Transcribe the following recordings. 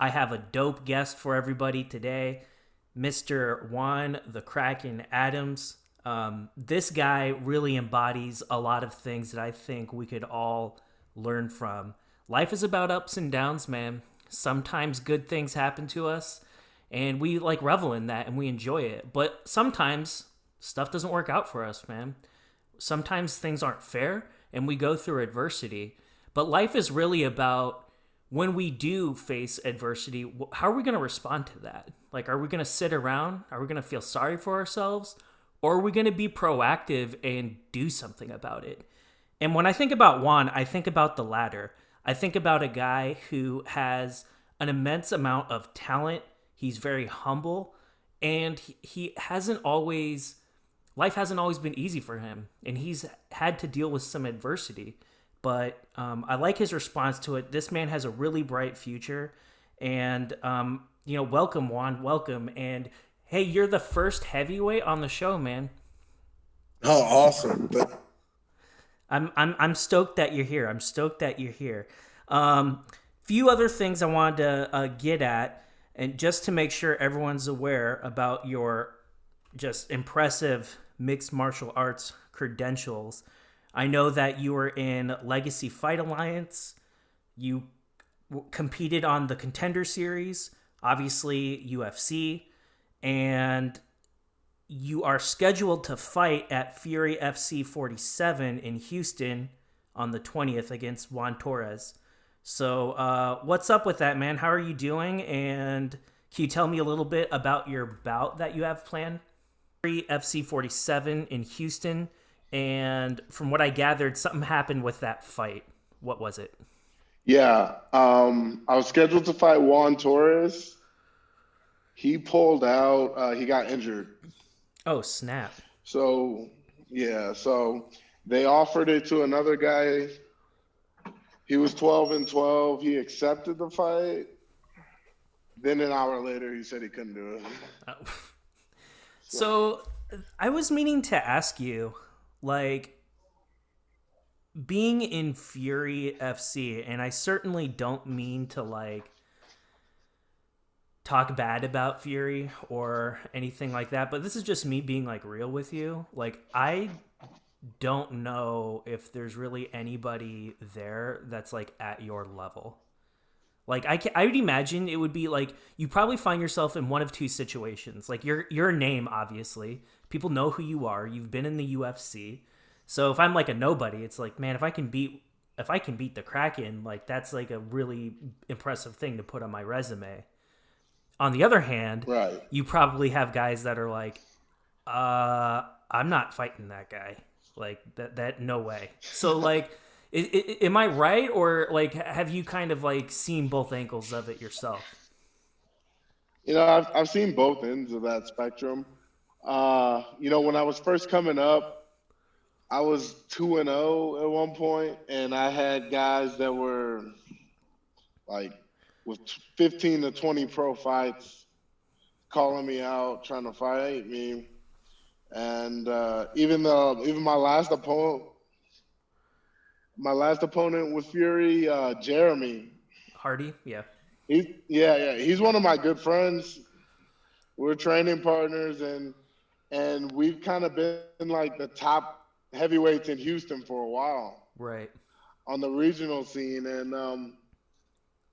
I have a dope guest for everybody today, Mr. Juan the Kraken Adams. This guy really embodies a lot of things that I think we could all learn from. Life is about ups and downs, man. Sometimes good things happen to us, and we like revel in that and we enjoy it. But sometimes stuff doesn't work out for us, man. Sometimes things aren't fair and we go through adversity. But life is really about when we do face adversity, how are we going to respond to that? Like, are we going to sit around? Are we going to feel sorry for ourselves? Or are we going to be proactive and do something about it? And when I think about Juan, I think about the latter. I think about a guy who has an immense amount of talent. He's very humble, and he hasn't always, life hasn't always been easy for him, and he's had to deal with some adversity. But I like his response to it. This man has a really bright future, and welcome Juan, welcome. And hey, you're the first heavyweight on the show, man. Oh, awesome. I'm stoked that you're here. I'm stoked that you're here. Few other things I wanted to get at, and just to make sure everyone's aware about your just impressive mixed martial arts credentials. I know that you were in Legacy Fight Alliance. You competed on the Contender Series, obviously UFC, and you are scheduled to fight at Fury FC 47 in Houston on the 20th against Juan Torres. So, what's up with that, man? How are you doing? And can you tell me a little bit about your bout that you have planned? Fury FC 47 in Houston. And from what I gathered, something happened with that fight. What was it? Yeah, I was scheduled to fight Juan Torres. He pulled out. He got injured. Oh, snap. So, yeah, so they offered it to another guy. He was 12-12. He accepted the fight. Then an hour later, he said he couldn't do it. Oh. So, So, I was meaning to ask you, like, being in Fury FC, and I certainly don't mean to, like, talk bad about Fury or anything like that, but this is just me being, like, real with you. Like, I don't know if there's really anybody there that's, like, at your level. Like I would imagine it would be like you probably find yourself in one of two situations. Like your name, obviously, people know who you are. You've been in the UFC, so if I'm like a nobody, it's like, man, if I can beat the Kraken, like that's like a really impressive thing to put on my resume. On the other hand, right. you probably have guys that are like, I'm not fighting that guy. Like that no way. So like, am I right, or like have you kind of like seen both angles of it yourself? I've seen both ends of that spectrum. When I was first coming up, I was 2-0 at one point, and I had guys that were like with 15 to 20 pro fights calling me out, trying to fight me. And even my last opponent with Fury, Jeremy. Hardy, yeah. He's one of my good friends. We're training partners, and we've kind of been like the top heavyweights in Houston for a while Right. on the regional scene, and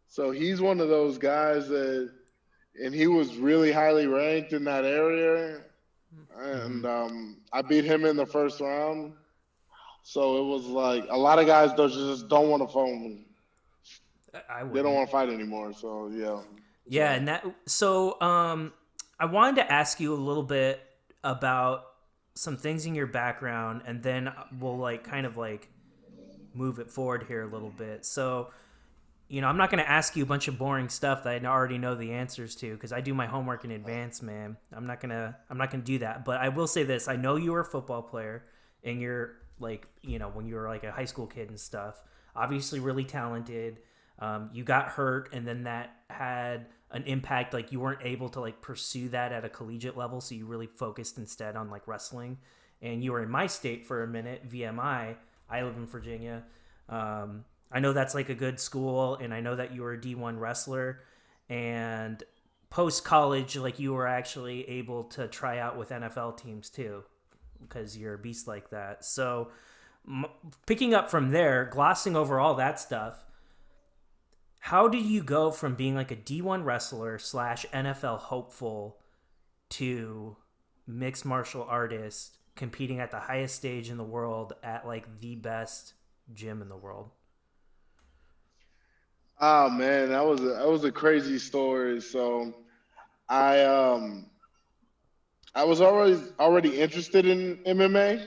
so he's one of those guys and he was really highly ranked in that area, Mm-hmm. and I beat him in the first round. So it was like a lot of guys just don't want to phone. I They don't wouldn't. want to fight anymore. So yeah, that's Yeah, why. and that so I wanted to ask you a little bit about some things in your background, and then we'll like kind of like move it forward here a little bit. So, I'm not going to ask you a bunch of boring stuff that I already know the answers to because I do my homework in advance, man. I'm not going to do that. But I will say this, I know you were a football player and you're like, when you were like a high school kid and stuff, obviously really talented. You got hurt and then that had an impact, like you weren't able to like pursue that at a collegiate level, so you really focused instead on like wrestling. And you were in my state for a minute, VMI. I live in Virginia. I know that's like a good school, and I know that you were a D1 wrestler. and post college, like you were actually able to try out with NFL teams too, because you're a beast like that. So, picking up from there, glossing over all that stuff, how did you go from being like a D1 wrestler slash NFL hopeful to mixed martial artist competing at the highest stage in the world at like the best gym in the world? Oh man, that was a crazy story. So I um I was already interested in MMA,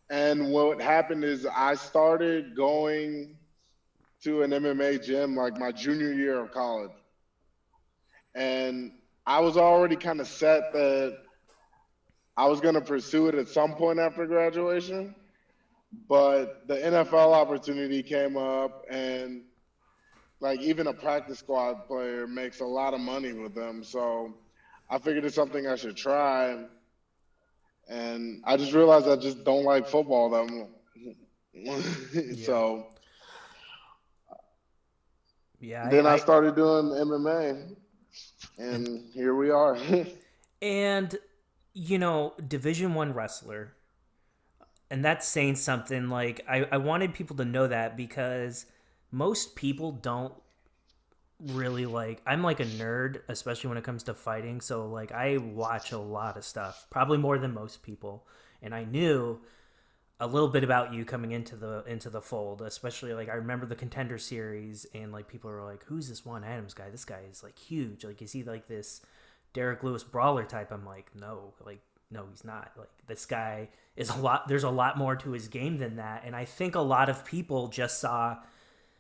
and what happened is I started going to an MMA gym like my junior year of college, and I was already kind of set that I was going to pursue it at some point after graduation. But the NFL opportunity came up, and like even a practice squad player makes a lot of money with them. So I figured it's something I should try. And I just realized I just don't like football that much. Yeah. So Yeah, then I I started doing MMA, and here we are. and you know, Division 1 wrestler, and that's saying something. Like I wanted people to know that because most people don't really like, I'm like a nerd, especially when it comes to fighting, so like I watch a lot of stuff, probably more than most people. And I knew a little bit about you coming into the fold, especially like I remember the Contender Series, and like people were like, who's this Juan Adams guy? This guy is like huge. Like, is he like this Derek Lewis brawler type? I'm like, no, like no, he's not. Like, this guy is a lot, there's a lot more to his game than that. And I think a lot of people just saw,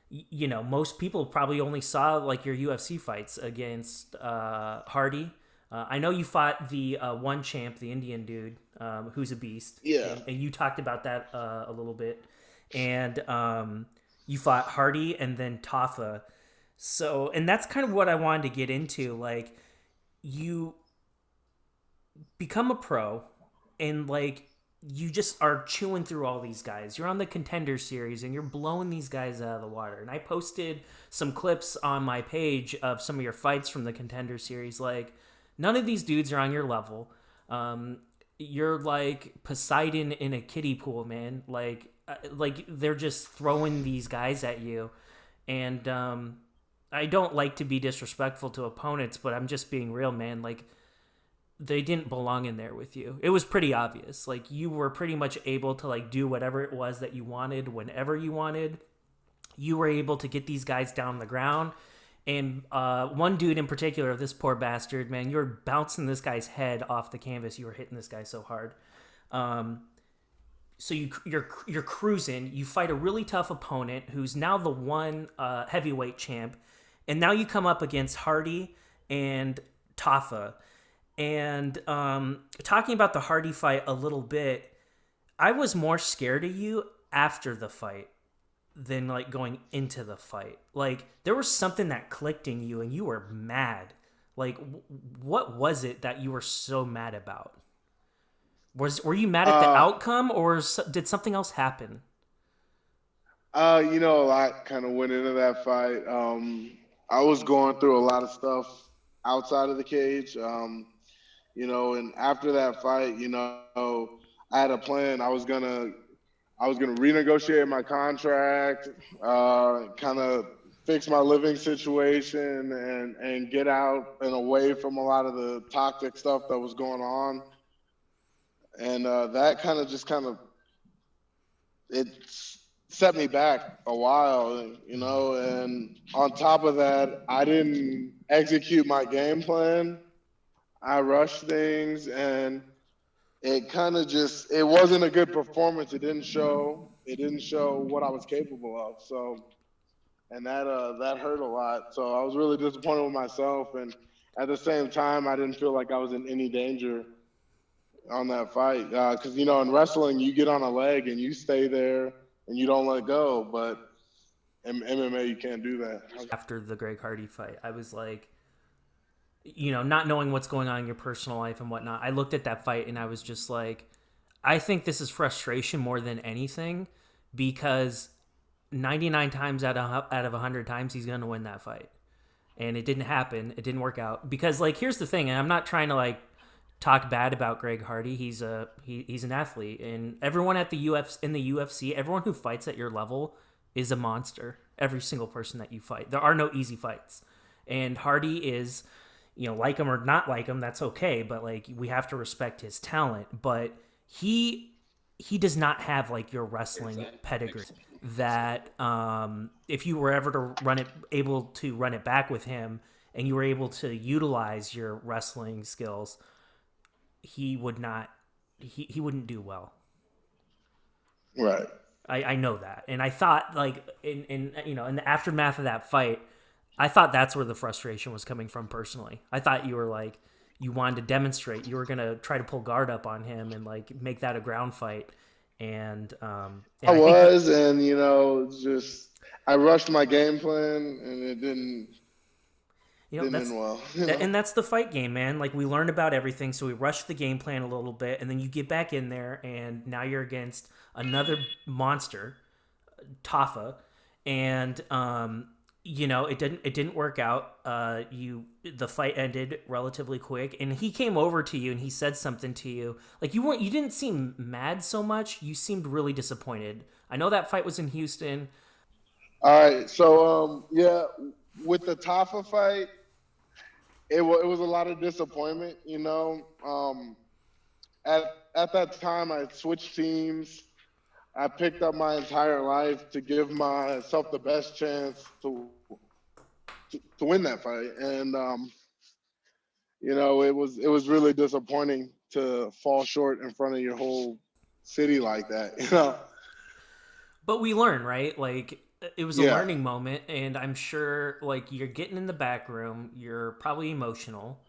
you know, most people probably only saw like your UFC fights against Hardy. I know you fought the one champ, the Indian dude, who's a beast, Yeah. and you talked about that a little bit. And you fought Hardy and then Tafa. So, and that's kind of what I wanted to get into. Like, you become a pro, and like you just are chewing through all these guys. You're on the Contender Series and you're blowing these guys out of the water. And I posted some clips on my page of some of your fights from the Contender Series. Like, none of these dudes are on your level. Um, you're like Poseidon in a kiddie pool, man. Like they're just throwing these guys at you, and I don't like to be disrespectful to opponents, but I'm just being real, man. Like, they didn't belong in there with you. It was pretty obvious. Like, you were pretty much able to like do whatever it was that you wanted whenever you wanted. You were able to get these guys down on the ground. And one dude in particular, this poor bastard, man, you were bouncing this guy's head off the canvas. You were hitting this guy so hard. So you're cruising. You fight a really tough opponent who's now the one heavyweight champ, and now you come up against Hardy and Tafa. And talking about the Hardy fight a little bit, I was more scared of you after the fight than like going into the fight. Like, there was something that clicked in you, and you were mad. Like, what was it that you were so mad about? Were you mad at the Uh, outcome, or did something else happen? a lot kind of went into that fight. I was going through a lot of stuff outside of the cage. And after that fight, I had a plan. I was gonna renegotiate my contract, kind of fix my living situation, and get out and away from a lot of the toxic stuff that was going on. And that kind of it set me back a while, And on top of that, I didn't execute my game plan. I rushed things, and it kind of just it wasn't a good performance. It didn't show what I was capable of. So, and that hurt a lot. So I was really disappointed with myself, and at the same time, I didn't feel like I was in any danger on that fight, because in wrestling you get on a leg and you stay there and you don't let go, but in MMA you can't do that. After the Greg Hardy fight, I was like, you know, not knowing what's going on in your personal life and whatnot, I looked at that fight and I was just like, I think this is frustration more than anything, because 99 times out of 100 times he's going to win that fight. and it didn't happen. It didn't work out because like here's the thing, and I'm not trying to like talk bad about Greg Hardy. He's an athlete, and everyone at the UFC, everyone who fights at your level is a monster. Every single person that you fight, there are no easy fights, and Hardy is, like him or not like him, that's okay. But like we have to respect his talent. But he does not have like your wrestling pedigree. That if you were ever to able to run it back with him, and you were able to utilize your wrestling skills, he would not he wouldn't do well. Right. I know that. And I thought like in the aftermath of that fight, I thought that's where the frustration was coming from personally. I thought you were like you wanted to demonstrate, you were gonna try to pull guard up on him and like make that a ground fight. And I I think was, and just I rushed my game plan, and it didn't that's end well. and that's the fight game, man. Like we learned about everything, so we rushed the game plan a little bit, and then you get back in there, and now you're against another monster, Tafa, and it didn't work out. The fight ended relatively quick, and he came over to you and he said something to you. Like you didn't seem mad so much. You seemed really disappointed. I know that fight was in Houston. All right, so yeah, with the Tafa fight, it was a lot of disappointment. At that time, I switched teams. I picked up my entire life to give myself the best chance to win that fight, and it was really disappointing to fall short in front of your whole city like that. But we learn, right? Like it was a Yeah, learning moment, and I'm sure like you're getting in the back room, you're probably emotional.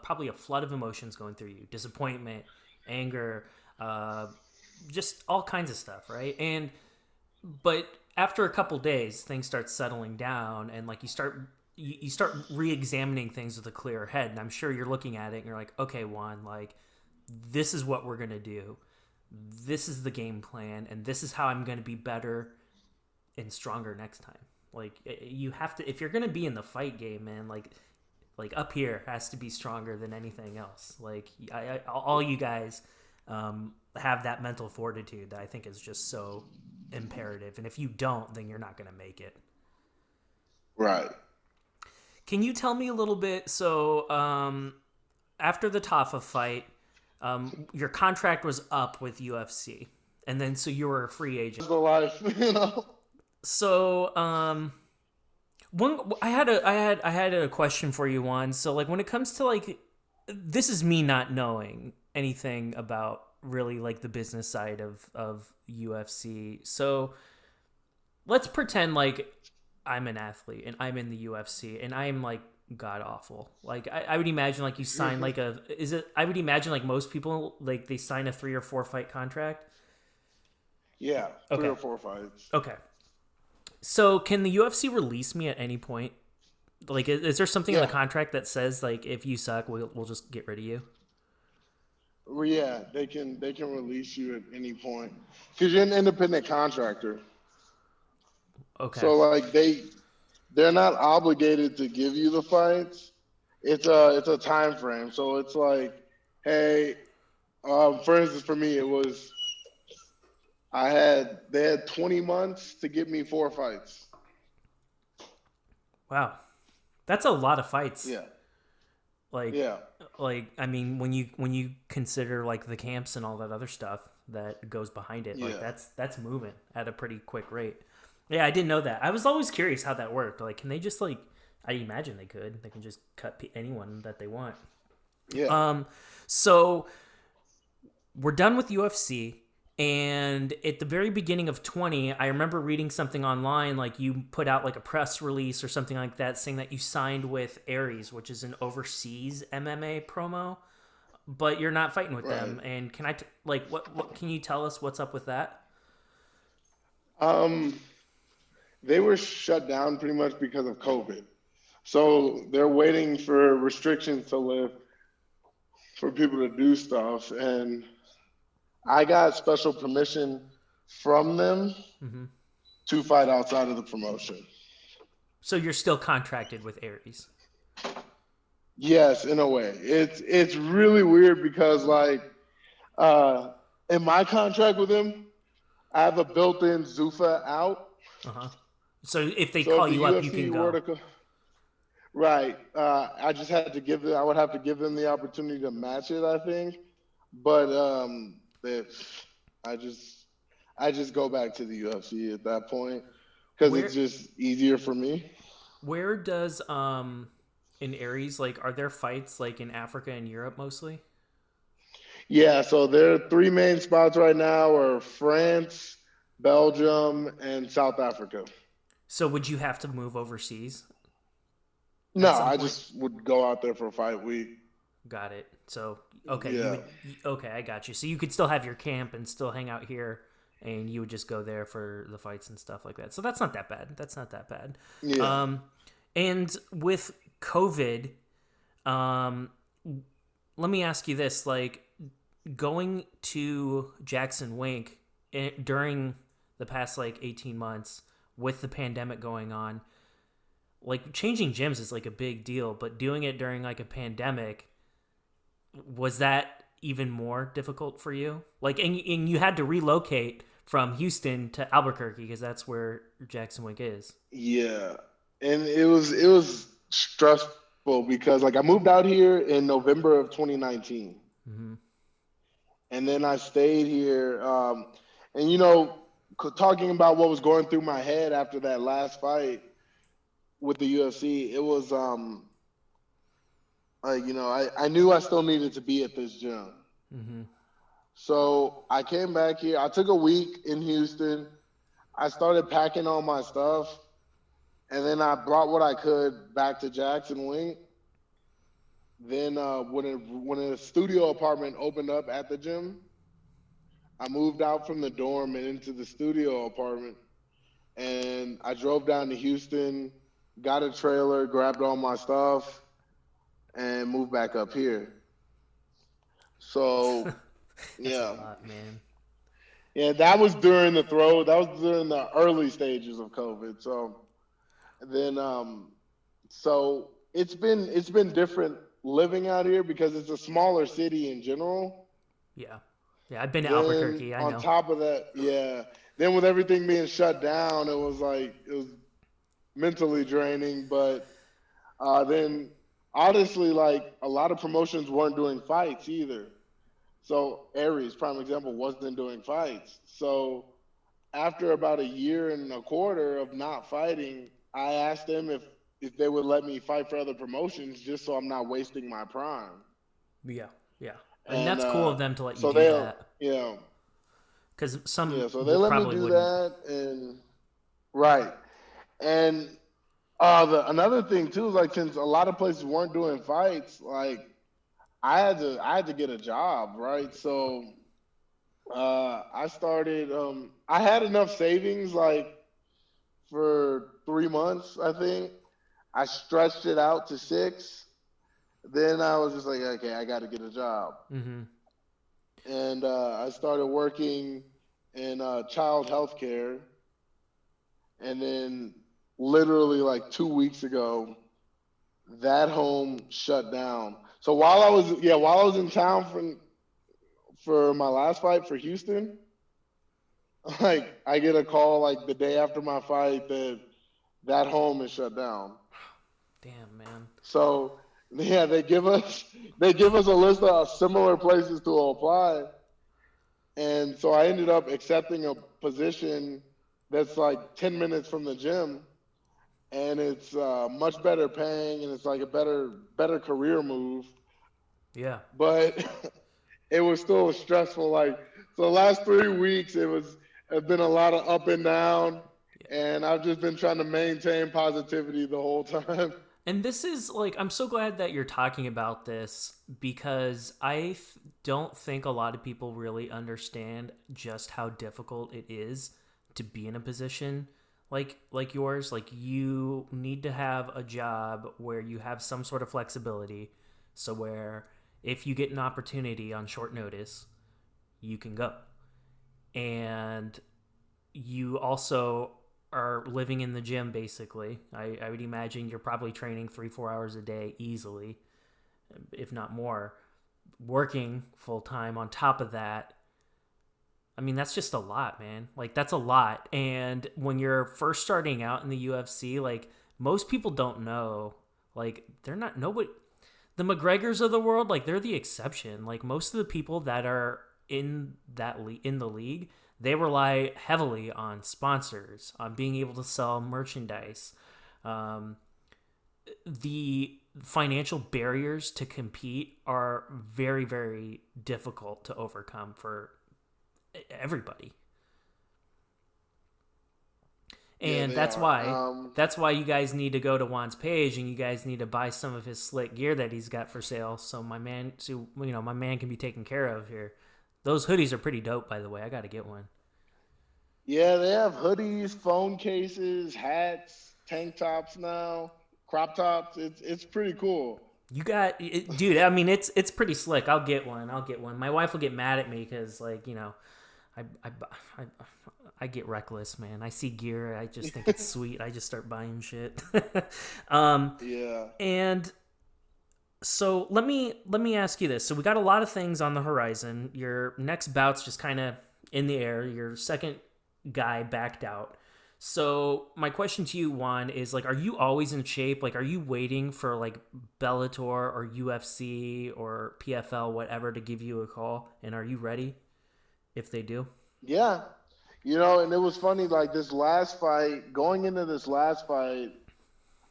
Probably a flood of emotions going through you: disappointment, anger, uh, just all kinds of stuff, right? But after a couple days, things start settling down, and like you start re-examining things with a clearer head. And I'm sure you're looking at it and you're like, okay, Juan, like this is what we're gonna do. This is the game plan, and this is how I'm gonna be better and stronger next time. Like you have to, if you're gonna be in the fight game, man. Like up here has to be stronger than anything else. Like all you guys have that mental fortitude that I think is just so imperative. And if you don't, then you're not going to make it. right. Can you tell me a little bit? So after the Tafa fight, your contract was up with UFC, and then so you were a free agent. It's the life. So I had a question for you, Juan. So like when it comes to like this is me not knowing anything about really like the business side of UFC. So let's pretend like I'm an athlete and I'm in the UFC and I'm like god awful. Like I would imagine like you sign like I would imagine like most people like they sign a 3 or 4 fight contract. Yeah, three Okay. or four fights. Okay. So can the UFC release me at any point? Like, is there something in the Yeah, contract that says like if you suck, we'll just get rid of you? well, yeah, they can release you at any point because you're an independent contractor. Okay. So like they're not obligated to give you the fights. It's a time frame. So it's like, hey, for instance, for me, it was they had 20 months to get me 4 fights. Wow, that's a lot of fights. Yeah, Like, yeah, I mean, when you consider like the camps and all that other stuff that goes behind it, like yeah. that's moving at a pretty quick rate. Yeah, I didn't know that. I was always curious how that worked. Like, can they just like? I imagine they could. They can just cut anyone that they want. Yeah. Um, so we're done with UFC. And at the very beginning of 20, I remember reading something online, like you put out like a press release or something like that saying that you signed with Aries, which is an overseas MMA promo, but you're not fighting with Right. them. And can what can you tell us what's up with that? Um, they were shut down pretty much because of COVID. So they're waiting for restrictions to lift for people to do stuff. And I got special permission from them Hmm. to fight outside of the promotion. So you're still contracted with Aries. Yes, in a way. It's really weird because like uh in my contract with him, I have a built-in Zuffa out. Uh huh. So if they So if call the you up, you can UFC were go. to right, I just had to give them. I would have to give them the opportunity to match it, I think. But if I just I just go back to the UFC at that point because it's Where just easier for me. where does in Aries, like, are there fights like in Africa and Europe mostly? Yeah, so their three main spots right now are France, Belgium, and South Africa. So would you have to move overseas No, at some I point? just would go out there for a fight week. Got it. So okay, you Yeah, would okay, I got you. So you could still have your camp and still hang out here, and you would just go there for the fights and stuff like that. So that's not that bad. That's not that bad. yeah. Um, and with COVID, um, let me ask you this: like going to Jackson Wink during the past like 18 months with the pandemic going on, like changing gyms is like a big deal, but doing it during like a pandemic, was that even more difficult for you? Like, and you had to relocate from Houston to Albuquerque because that's where Jackson Wink is. Yeah, and it was stressful because like I moved out here in November of 2019, Mm-hmm. and then I stayed here. And talking about what was going through my head after that last fight with the UFC, it was like I knew I still needed to be at this gym. Mm-hmm. So I came back here. I took a week in Houston. I started packing all my stuff, and then I brought what I could back to Jackson Wink. Then when a studio apartment opened up at the gym, I moved out from the dorm and into the studio apartment. And I drove down to Houston, got a trailer, grabbed all my stuff, and moved back up here. So That's a yeah, lot, man. yeah, that was during the throw. That was during the early stages of COVID. So then so it's been different living out here because it's a smaller city in general. Yeah, yeah. I've been to Then Albuquerque. I on know. top of that, yeah. Then with everything being shut down, it was mentally draining. But then honestly, like a lot of promotions weren't doing fights either. So Aries, prime example, wasn't doing fights. So after about a year and a quarter of not fighting, I asked them if they would let me fight for other promotions just so I'm not wasting my prime. Yeah, yeah. And And that's cool of them to let you so do they'll that you know because some yeah, so they let me probably do wouldn't. that and right. And another thing too is like since a lot of places weren't doing fights, like I had to get a job, right? So I started I had enough savings like for 3 months, I think. I stretched it out to six. Then I was just like, okay, I got to get a job. Mm-hmm. And I started working in child health care. And then literally like 2 weeks ago, that home shut down. So while I was in town for my last fight for Houston, like I get a call like the day after my fight that that home is shut down. Damn, man. So yeah, they give us a list of similar places to apply, and so I ended up accepting a position that's like 10 minutes from the gym, and it's much better paying, and it's like a better career move. Yeah. But it was still stressful. Like so, the last 3 weeks it's been a lot of up and down, Yeah. and I've just been trying to maintain positivity the whole time. And this is like, I'm so glad that you're talking about this because don't think a lot of people really understand just how difficult it is to be in a position like yours. Like, you need to have a job where you have some sort of flexibility, so where if you get an opportunity on short notice, you can go. And you also are living in the gym basically. I would imagine you're probably training 3-4 hours a day easily, if not more, working full time on top of that. I mean, that's just a lot, man. Like, that's a lot. And when you're first starting out in the UFC, like, most people don't know. Like, they're not, nobody, the McGregors of the world, like, they're the exception. Like, most of the people that are in the league, they rely heavily on sponsors, on being able to sell merchandise. Um, the financial barriers to compete are very, very difficult to overcome for everybody. Yeah, And they that's are. why you guys need to go to Juan's page and you guys need to buy some of his slick gear that he's got for sale so my man can be taken care of here. Those hoodies are pretty dope, by the way. I got to get one. Yeah, they have hoodies, phone cases, hats, tank tops now, crop tops. It's pretty cool. You got it, dude. I mean, it's pretty slick. I'll get one. My wife will get mad at me because, like, I, I, I, I get reckless, man. I see gear, I just think it's sweet. I just start buying shit. um, Yeah. and so let me ask you this. So we got a lot of things on the horizon. Your next bout's just kind of in the air. Your second guy backed out. So my question to you, Juan, is like, are you always in shape? Like, are you waiting for like Bellator or UFC or PFL, whatever, to give you a call? And are you ready if they do? Yeah. And it was funny, like this last fight, going into this last fight,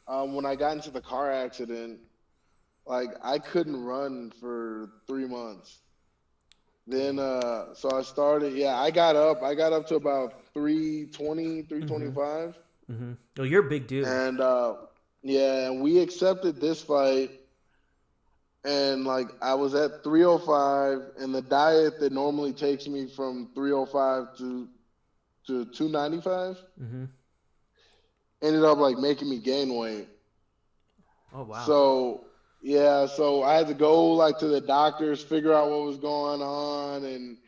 when I got into the car accident, like I couldn't run for 3 months. Then Dang. so I started, yeah, I got up to about 320, Mm-hmm. 325. Mm-hmm. Oh, you're a big dude. And yeah, and we accepted this fight, and like I was at 305, and the diet that normally takes me from 305 to 295 Mm-hmm. ended up like making me gain weight. Oh wow. So yeah, so I had to go like to the doctors, figure out what was going on, and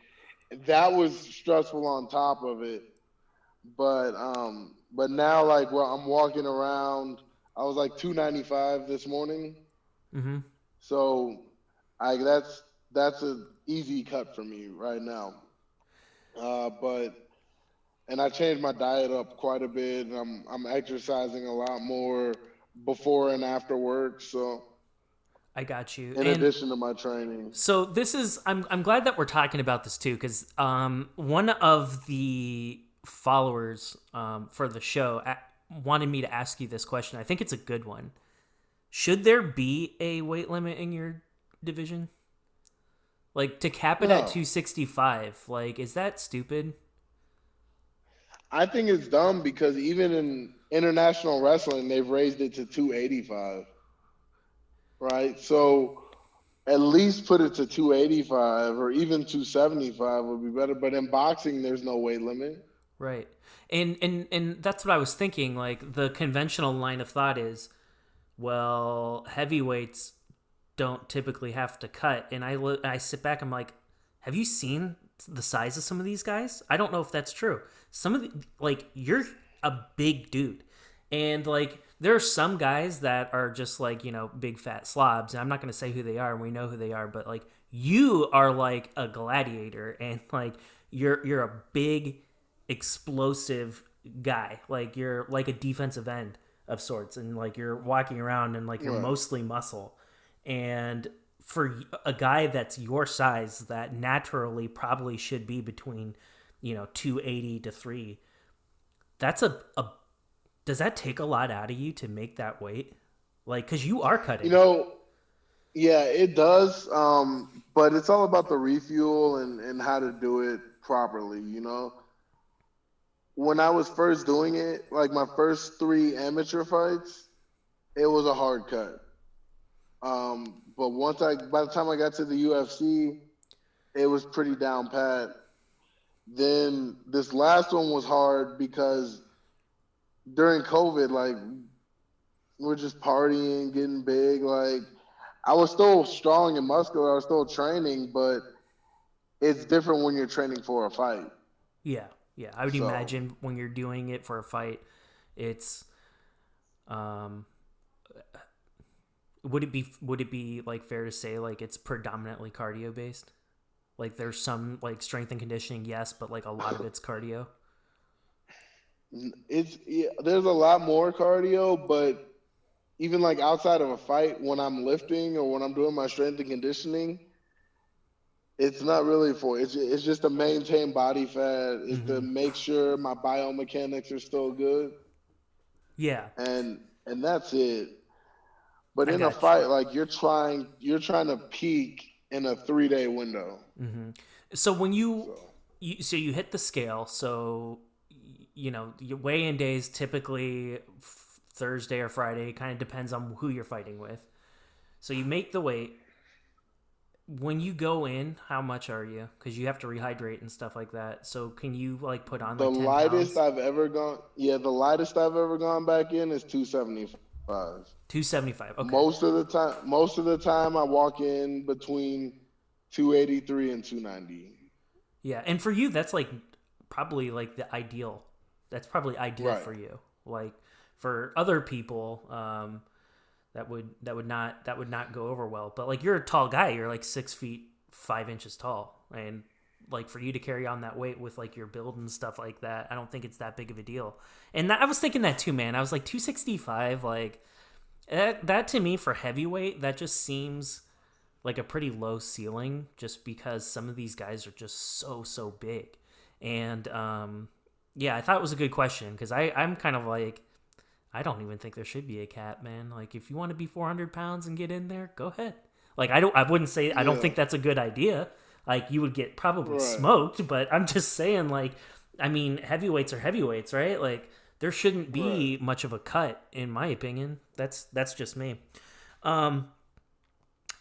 that was stressful on top of it. But now like where I'm walking around, I was like 295 this morning. Mm-hmm. So I that's a easy cut for me right now. But and I changed my diet up quite a bit. And I'm exercising a lot more before and after work. So I got you. in And addition to my training. so this is I'm glad that we're talking about this too because one of the followers for the show wanted me to ask you this question. I think it's a good one. Should there be a weight limit in your division? Like to cap it at No, 265, like is that stupid? I think it's dumb because even in international wrestling, they've raised it to 285, right? So at least put it to 285 or even 275 would be better. But in boxing, there's no weight limit. Right. And that's what I was thinking. Like the conventional line of thought is, well, heavyweights don't typically have to cut. And I sit back. I'm like, have you seen the size of some of these guys? I don't know if that's true. Some of the like you're a big dude, and like there are some guys that are just like big fat slobs. And I'm not gonna say who they are, and we know who they are. But like you are like a gladiator, and like you're a big explosive guy. Like you're like a defensive end of sorts, and like you're walking around and like you're Right. mostly muscle. And for a guy that's your size, that naturally probably should be between 280 to 3. That's a does that take a lot out of you to make that weight? Like, because you are You cutting. know, yeah, it does. But it's all about the refuel and how to do it properly. When I was first doing it, like my first three amateur fights, it was a hard cut. But by the time I got to the UFC, it was pretty down pat. Then this last one was hard because during COVID, like we're just partying, getting big. Like I was still strong and muscular. I was still training, but it's different when you're training for a fight. Yeah. Yeah, I would So imagine when you're doing it for a fight, it's um would it be like fair to say like it's predominantly cardio based? Like there's some like strength and conditioning, yes, but like a lot of it's cardio. it's there's a lot more cardio, but even like outside of a fight, when I'm lifting or when I'm doing my strength and conditioning, it's not really for it's just to maintain body fat. It's to Mm-hmm. make sure my biomechanics are still good, Yeah, and that's it. But I in a got you. fight, like you're trying to peak in a 3 day window. Mm-hmm. So when So so you hit the scale, so your weigh-in days typically Thursday or Friday, kind of depends on who you're fighting with. So you make the weight. When you go in, how much are you? Because you have to rehydrate and stuff like that. So can you like put on the like 10 lightest pounds? I've ever gone, yeah, the lightest I've ever gone back in is 275. 275. Okay. Most of the time I walk in between 283 and 290. Yeah, and for you, that's like probably like the ideal. That's probably ideal Right. for you. Like for other people, that would not go over well. But like you're a tall guy. You're like 6 feet 5 inches tall, and like for you to carry on that weight with like your build and stuff like that, I don't think it's that big of a deal. And I was thinking that too, man. I was like 265, like that to me for heavyweight, that just seems like a pretty low ceiling just because some of these guys are just so big. And yeah, I thought it was a good question because I'm kind of like, I don't even think there should be a cap, man. Like if you want to be 400 pounds and get in there, go ahead. Like I wouldn't say I don't Yeah. think that's a good idea. Like you would get probably Right. smoked, but I'm just saying like, I mean, heavyweights are heavyweights, right? Like there shouldn't Right. be much of a cut in my opinion. That's just me. Um,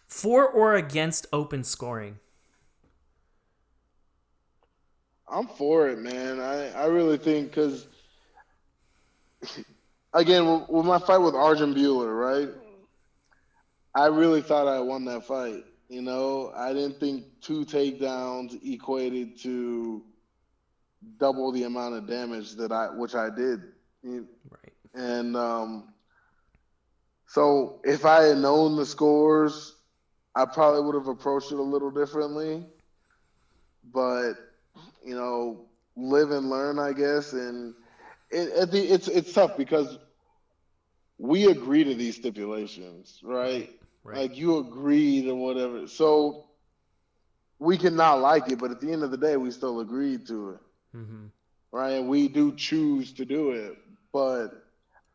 for or against open scoring? I'm for it, man. I really think because again, with my fight with Arjun Bueller, right? I really thought I won that fight. I didn't think two takedowns equated to double the amount of damage which I did. Right. And so if I had known the scores, I probably would have approached it a little differently. But you know, live and learn, I guess. And it's tough because we agree to these stipulations, right? Right. Right. Like you agree to whatever. So we can not like it, but at the end of the day, we still agreed to it, Mm-hmm. right? And we do choose to do it, but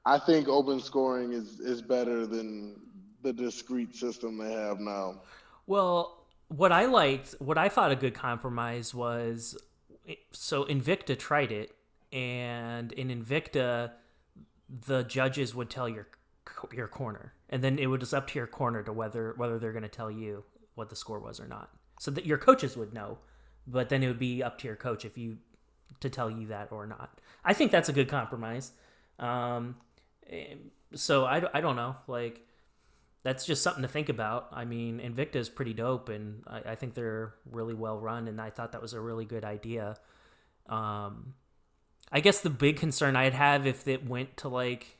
I think open scoring is better than the discrete system they have now. Well, what I thought a good compromise was, so Invicta tried it, and in Invicta, the judges would tell your corner, and then it was up to your corner to whether they're going to tell you what the score was or not. So that your coaches would know, but then it would be up to your coach if you to tell you that or not. I think that's a good compromise. Um, so I don't know, like that's just something to think about. I mean, Invicta is pretty dope, and I think they're really well run, and I thought that was a really good idea. Um, I guess the big concern I'd have if it went to like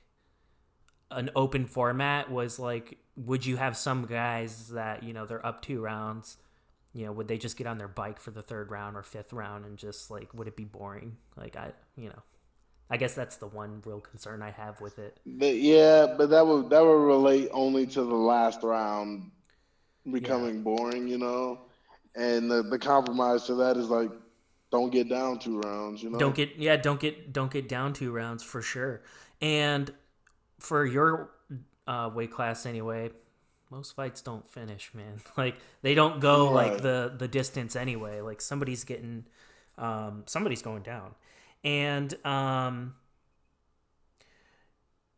an open format was like, would you have some guys that they're up 2 rounds? Would they just get on their bike for the third round or fifth round and just like, would it be boring? Like I guess that's the one real concern I have with it. But that would relate only to the last round Yeah. becoming boring, and the compromise to that is like don't get down 2 rounds, Don't get down 2 rounds for sure. And for your weight class anyway, most fights don't finish, man. Like they don't go like Right. the distance anyway. Like somebody's going down. And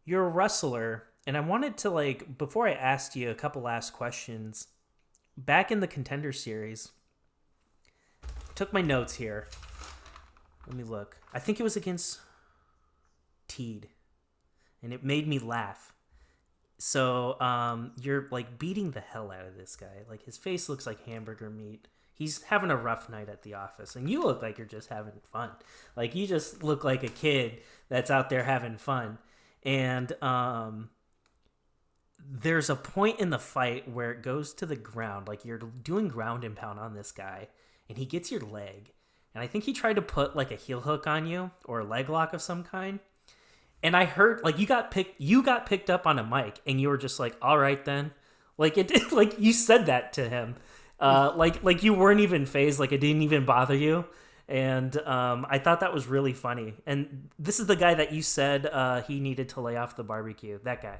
you're a wrestler, and I wanted to like before I asked you a couple last questions, back in the Contender Series, took my notes here. Let me look. I think it was against Teed, and it made me laugh. So you're like beating the hell out of this guy. Like his face looks like hamburger meat. he's having a rough night at the office, and you look like you're just having fun. Like you just look like a kid that's out there having fun. And there's a point in the fight where it goes to the ground, like you're doing ground and pound on this guy, and he gets your leg. And I think he tried to put like a heel hook on you or a leg lock of some kind. And I heard like you got picked up on a mic, and you were just like, all right then. Like it did, like you said that to him. Like you weren't even phased, like it didn't even bother you. And I thought that was really funny. And this is the guy that you said he needed to lay off the barbecue. That guy.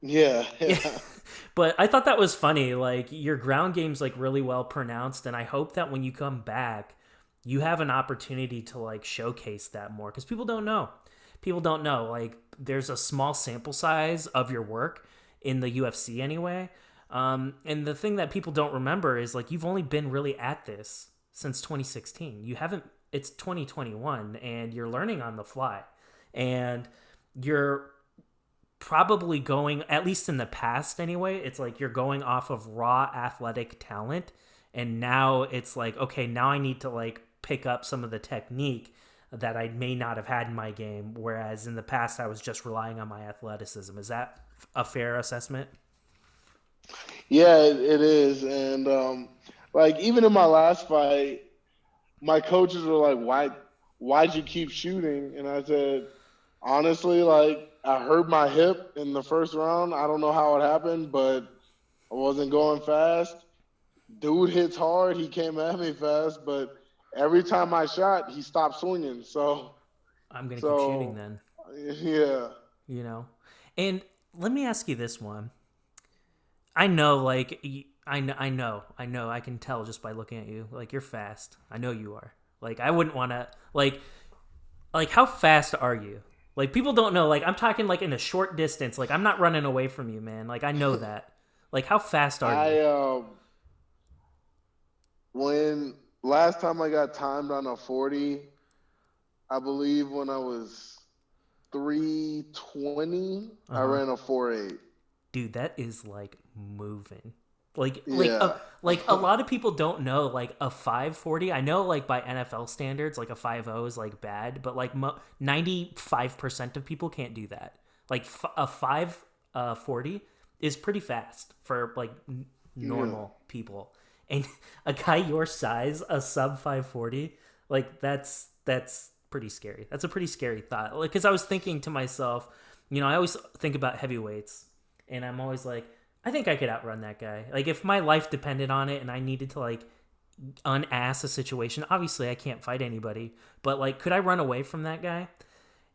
Yeah, Yeah. yeah. But I thought that was funny. Like your ground game's like really well pronounced, and I hope that when you come back, you have an opportunity to like showcase that more because people don't know. People don't know. Like there's a small sample size of your work in the UFC anyway. And the thing that people don't remember is like you've only been really at this since 2016. You haven't. It's 2021, and you're learning on the fly, and you're probably going, at least in the past anyway, it's like you're going off of raw athletic talent, and now it's like, okay, now I need to like pick up some of the technique that I may not have had in my game, whereas in the past I was just relying on my athleticism. Is that a fair assessment? Yeah, it is. And like even in my last fight, my coaches were like, why'd you keep shooting? And I said, honestly, like I hurt my hip in the first round. I don't know how it happened, but I wasn't going fast. Dude hits hard. He came at me fast, but every time I shot, he stopped swinging. I'm gonna keep shooting So then, yeah, you know. And let me ask you this one. I know, like, I know, I can tell just by looking at you. Like, you're fast. I know you are. Like, I wouldn't want to, like, how fast are you? Like, people don't know. Like, I'm talking, like, in a short distance. Like, I'm not running away from you, man. Like, I know that. Like, how fast are you? I when last time I got timed on a 40, I believe when I was 320, Uh I huh. ran a 4.8. Dude, that is, like, moving. Like, Yeah. like a lot of people don't know, like, a 540. I know, like, by NFL standards, like, a 5.0 is, like, bad, but, like, 95% of people can't do that. Like, a 540 is pretty fast for, like, Yeah. normal people. And a guy your size, a sub 540, like, that's pretty scary. That's a pretty scary thought. Like, because I was thinking to myself, I always think about heavyweights, and I'm always like, I think I could outrun that guy. Like if my life depended on it and I needed to like unass a situation, obviously I can't fight anybody, but like could I run away from that guy?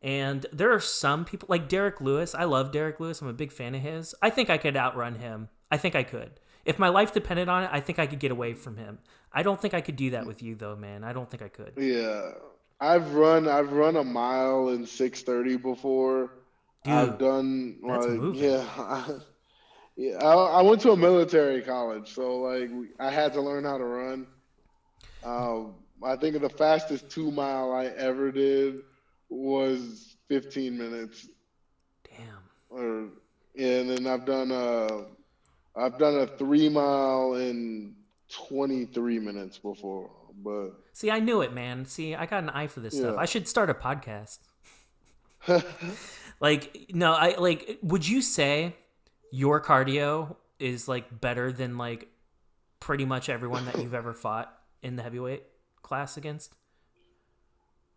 And there are some people like Derek Lewis. I love Derek Lewis. I'm a big fan of his. I think I could outrun him. I think I could. If my life depended on it, I think I could get away from him. I don't think I could do that with you though, man. I don't think I could. Yeah. I've run a mile in 6:30 before. I've Dude, done that's like moving. yeah. Yeah, I went to a military college, so like I had to learn how to run. I think the fastest 2 mile I ever did was 15 minutes. Damn. Or yeah, and then I've done a 3 mile in 23 minutes before. But See, I knew it, man. See, I got an eye for this stuff. yeah. I should start a podcast. Like, no, I like. Would you say your cardio is like better than like pretty much everyone that you've ever fought in the heavyweight class against?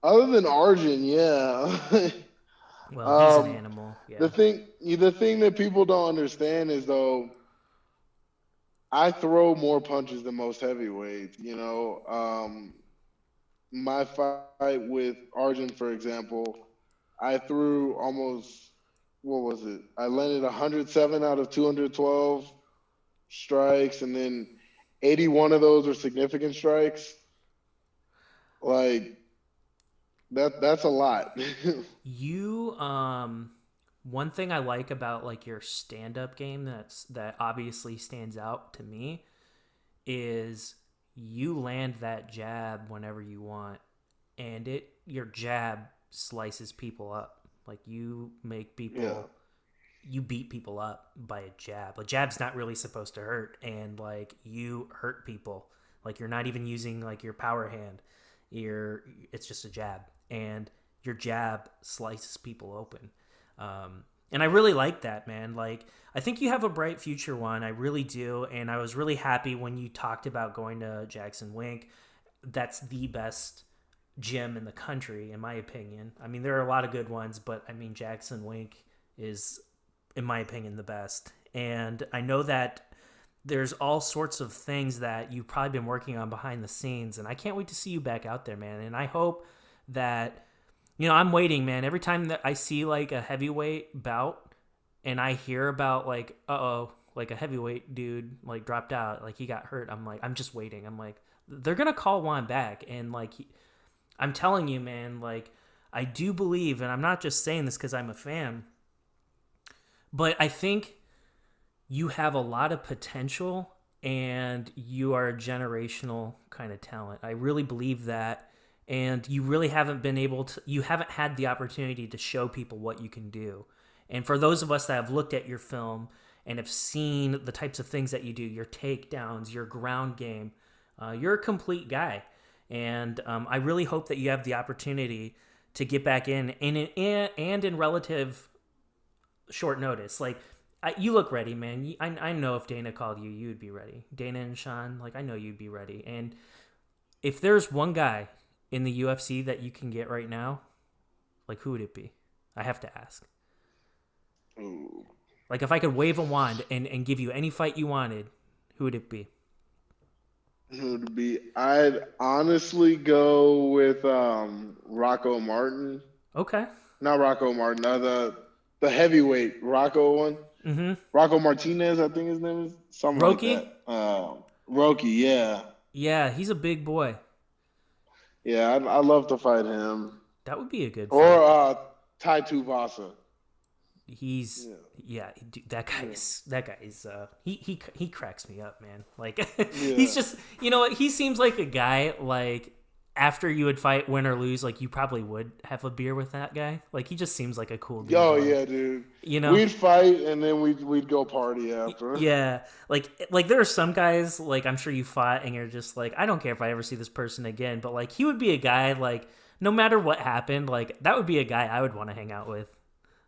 Other than Arjun, yeah. Well, he's an um, animal. the Yeah. thing that people don't understand is though I throw more punches than most heavyweights. My fight with Arjun, for example, I threw almost what was it? I landed 107 out of 212 strikes, and then 81 of those were significant strikes. Like that's a lot. You one thing I like about like your stand-up game that obviously stands out to me is you land that jab whenever you want, and your jab slices people up. Like Yeah. you beat people up by a jab. A jab's not really supposed to hurt, and like you hurt people. Like you're not even using like your power hand. It's just a jab, and your jab slices people open. And I really like that, man. Like I think you have a bright future, Juan. I really do, and I was really happy when you talked about going to Jackson Wink. That's the best gym in the country, in my opinion. I mean, there are a lot of good ones, but I mean, Jackson Wink is, in my opinion, the best. And I know that there's all sorts of things that you've probably been working on behind the scenes, and I can't wait to see you back out there, man. And I hope that, I'm waiting, man. Every time that I see like a heavyweight bout and I hear about like, like a heavyweight dude like dropped out, like he got hurt, I'm like, I'm just waiting. I'm like, they're gonna call Juan back, and like, I'm telling you, man, like, I do believe, and I'm not just saying this because I'm a fan, but I think you have a lot of potential and you are a generational kind of talent. I really believe that. And you really you haven't had the opportunity to show people what you can do. And for those of us that have looked at your film and have seen the types of things that you do, your takedowns, your ground game, you're a complete guy. And I really hope that you have the opportunity to get back in and in relative short notice. Like, you look ready, man. I know if Dana called you, you'd be ready. Dana and Sean, like, I know you'd be ready. And if there's one guy in the UFC that you can get right now, like, who would it be? I have to ask. Ooh. Like, if I could wave a wand and give you any fight you wanted, who would it be? Who would it be? I'd honestly go with Rocco Martin. Okay. Not Rocco Martin. The heavyweight Rocco one. Mm-hmm. Rocco Martinez, I think his name is something like Roki? that. Roki, yeah, Yeah, he's a big boy. yeah. I'd love to fight him That would be a good or fight. Tai Tuivasa. He's Yeah, yeah, dude, that guy's he cracks me up, man. Like yeah. he's just, what, he seems like a guy like after you would fight, win or lose, like you probably would have a beer with that guy. Like he just seems like a cool dude to Oh like, yeah, dude. you know. We'd fight and then we'd go party after. Yeah, like there are some guys like I'm sure you fought and you're just like, I don't care if I ever see this person again, but like he would be a guy like no matter what happened, like that would be a guy I would want to hang out with.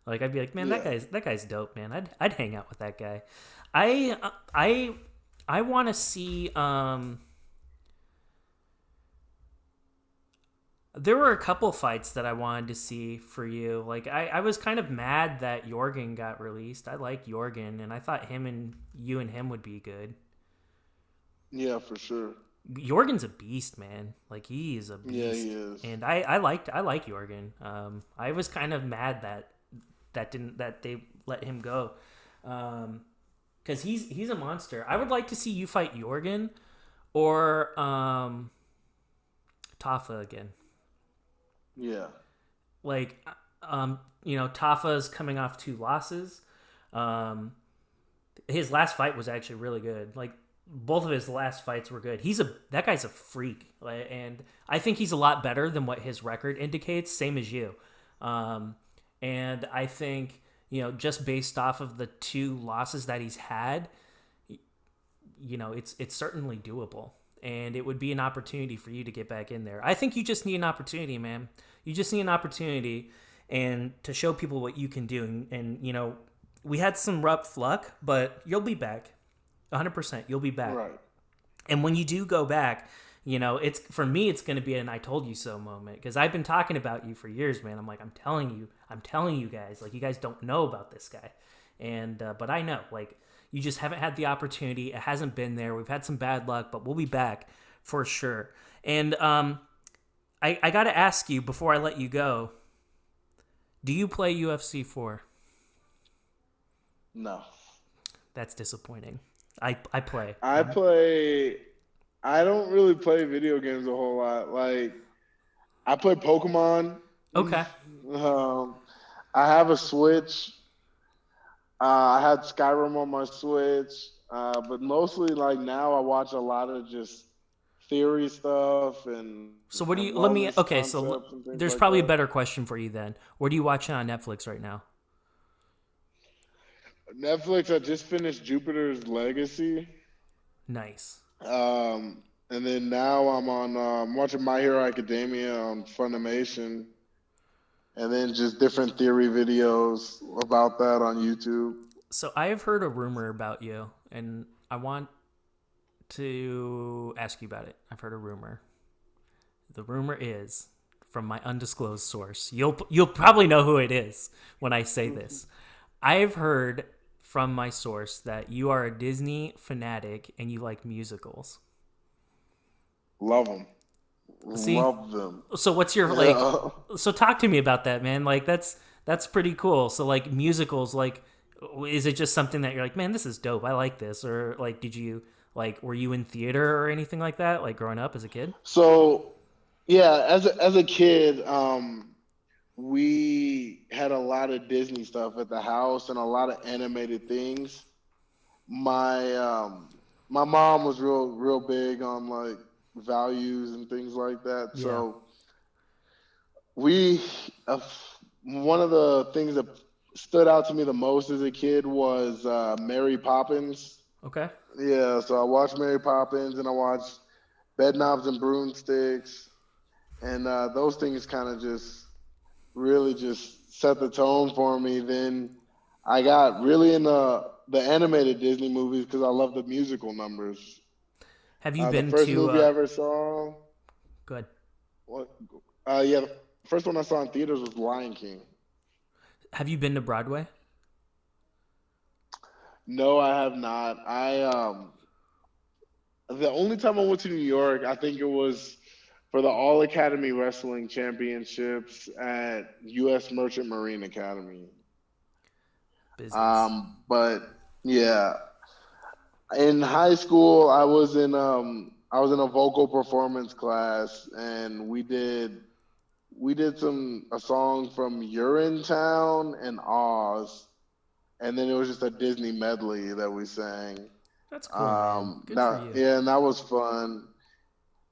Like I'd be like, man, Yeah. that guy's dope, man. I'd hang out with that guy. I want to see. There were a couple fights that I wanted to see for you. Like I was kind of mad that Jorgen got released. I like Jorgen, and I thought you and him would be good. Yeah, for sure. Jorgen's a beast, man. Like he is a Yeah, beast, he is. and I like Jorgen. I was kind of mad that they let him go, because he's a monster. I would like to see you fight Jorgen or Tafa again. Yeah. Like, Tafa's coming off 2 losses. His last fight was actually really good. Like both of his last fights were good. That guy's a freak, and I think he's a lot better than what his record indicates. Same as you. And I think, just based off of the 2 losses that he's had, it's certainly doable. And it would be an opportunity for you to get back in there. I think you just need an opportunity, man. You just need an opportunity and to show people what you can do. And we had some rough luck, but you'll be back. 100%. You'll be back. Right. And when you do go back, it's for me, it's going to be an I told you so moment, because I've been talking about you for years, man. I'm like, I'm telling you guys, like you guys don't know about this guy. And, but I know, like you just haven't had the opportunity. It hasn't been there. We've had some bad luck, but we'll be back for sure. And, I got to ask you before I let you go, do you play UFC 4? No. That's disappointing. I play. I play. I don't really play video games a whole lot. Like, I play Pokemon. Okay. I have a Switch. I had Skyrim on my Switch. But mostly, like, now I watch a lot of just theory stuff and So what do you, wellness okay, so concepts and things there's like probably a that. better question for you then. What are you watching on Netflix right now? Netflix, I just finished Jupiter's Legacy. Nice. And And then now I'm watching My Hero Academia on Funimation, and then just different theory videos about that on YouTube. So I have heard a rumor about you, and I want to ask you about it. I've heard a rumor. The rumor is from my undisclosed source. You'll probably know who it is when I say this. I've heard from my source that you are a Disney fanatic and you like musicals. Love them, See? love them. So what's your like Yeah. so talk to me about that, man. Like that's pretty cool. So like musicals, like is it just something that you're like, man, this is dope. I like this, or like did you like were you in theater or anything like that like growing up as a kid? So yeah, as a kid, we had a lot of Disney stuff at the house and a lot of animated things. My mom was real big on like values and things like that. Yeah. So we uh, one of the things that stood out to me the most as a kid was Mary Poppins. Okay. Yeah, so I watched Mary Poppins and I watched Bedknobs and Broomsticks, and those things kind of just really just set the tone for me. Then I got really into the animated Disney movies because I love the musical numbers. Have you The been first to movie I ever saw, good. what? Yeah, the first one I saw in theaters was Lion King. Have you been to Broadway? No, I have not. The only time I went to New York, I think it was for the All Academy Wrestling Championships at U.S. Merchant Marine Academy. Business. But yeah, in high school, I was in a vocal performance class, and we did some a song from Urinetown and Oz, and then it was just a Disney medley that we sang. That's cool, man. Good for you. And that was fun.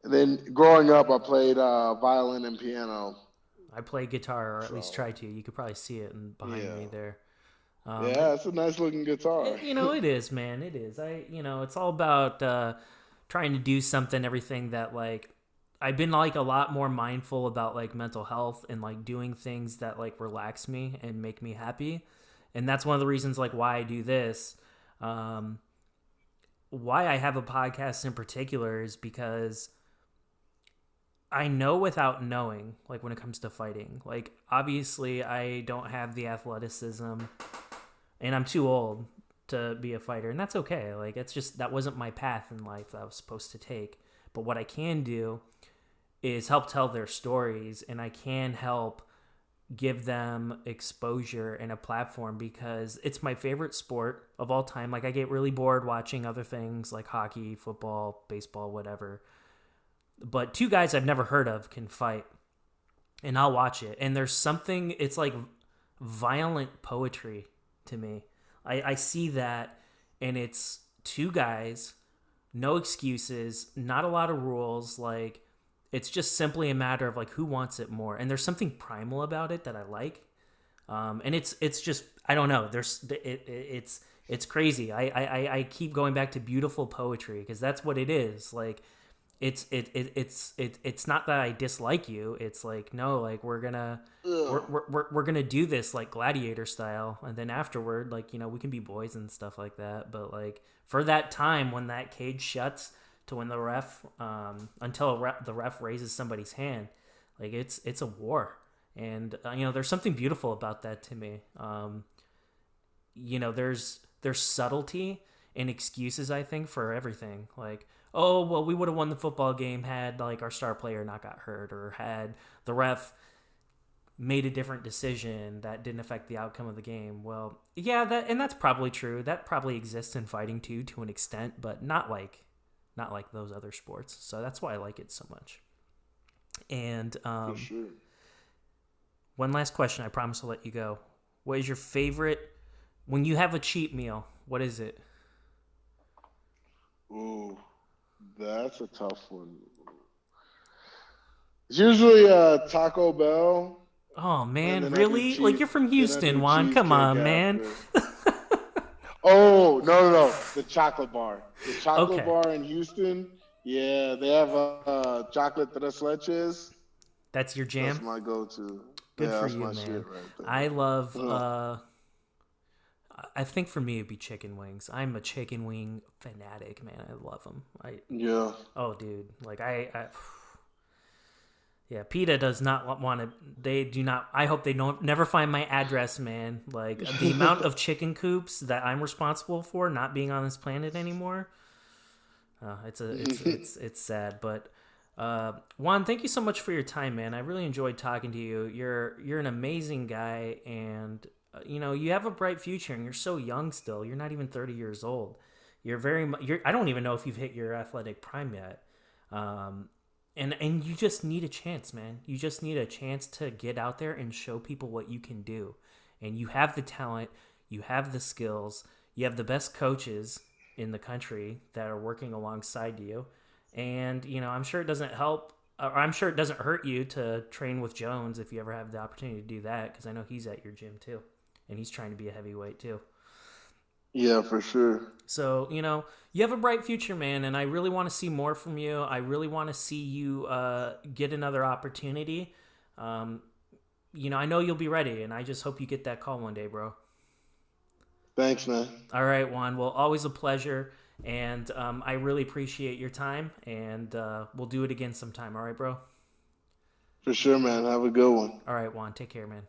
And then growing up, I played violin and piano. I play guitar, or at least So try to. You could probably see it behind yeah, me there. And yeah, it's a nice looking guitar. it is, man. It is. It's all about trying to do something, everything that like I've been like a lot more mindful about like mental health and like doing things that like relax me and make me happy. And that's one of the reasons like why I do this. Um, why I have a podcast in particular is because I know without knowing, like when it comes to fighting, like obviously I don't have the athleticism and I'm too old to be a fighter, and that's okay. Like it's just that wasn't my path in life that I was supposed to take. But what I can do is help tell their stories, and I can help give them exposure and a platform because it's my favorite sport of all time. Like I get really bored watching other things like hockey, football, baseball, whatever. But two guys I've never heard of can fight, and I'll watch it. And there's something, it's like violent poetry to me. I see that, and it's two guys, no excuses, not a lot of rules. Like, it's just simply a matter of like who wants it more. And there's something primal about it that I like. And it's just I don't know. It's crazy. I keep going back to beautiful poetry because that's what it is. Like it's not that I dislike you. It's like no, like we're gonna do this like gladiator style, and then afterward, like we can be boys and stuff like that. But like for that time when that cage shuts to when the ref until the ref raises somebody's hand, like it's a war, and there's something beautiful about that to me. There's subtlety and excuses I think for everything. Like oh well, we would have won the football game had like our star player not got hurt or had the ref made a different decision that didn't affect the outcome of the game. Well, yeah, that's probably true. That probably exists in fighting too to an extent, but not like those other sports. So that's why I like it so much. And For sure. one last question. I promise I'll let you go. What is your favorite when you have a cheat meal? What is it? Ooh, that's a tough one. It's usually Taco Bell, Oh and man, then I do really? Like cheese. you're from Then I Houston, do Juan. Come cheesecake on, man. after. Oh no, no, no! The chocolate bar, the chocolate Okay. bar in Houston. Yeah, they have chocolate tres leches. That's your That's jam? my go-to. Good Yeah, for that's you, my shit man. right I love there. I think for me it'd be chicken wings. I'm a chicken wing fanatic, man. I love them. Yeah. Oh dude, like yeah, PETA does not want to. They do not. I hope they don't never find my address, man. Like the amount of chicken coops that I'm responsible for not being on this planet anymore. It's sad, but Juan, thank you so much for your time, man. I really enjoyed talking to you. You're an amazing guy, and you have a bright future, and you're so young still. You're not even 30 years old. You're very. You're. I don't even know if you've hit your athletic prime yet. Um, and you just need a chance, man. You just need a chance to get out there and show people what you can do. And you have the talent, you have the skills, you have the best coaches in the country that are working alongside you. And I'm sure it doesn't help, or I'm sure it doesn't hurt you to train with Jones if you ever have the opportunity to do that, because I know he's at your gym too, and he's trying to be a heavyweight too. Yeah, for sure. So, you have a bright future, man, and I really want to see more from you. I really want to see you get another opportunity. Um, I know you'll be ready, and I just hope you get that call one day, bro. Thanks, man. All right, Juan. Well, always a pleasure, and I really appreciate your time, and we'll do it again sometime. All right, bro? For sure, man. Have a good one. All right, Juan. Take care, man.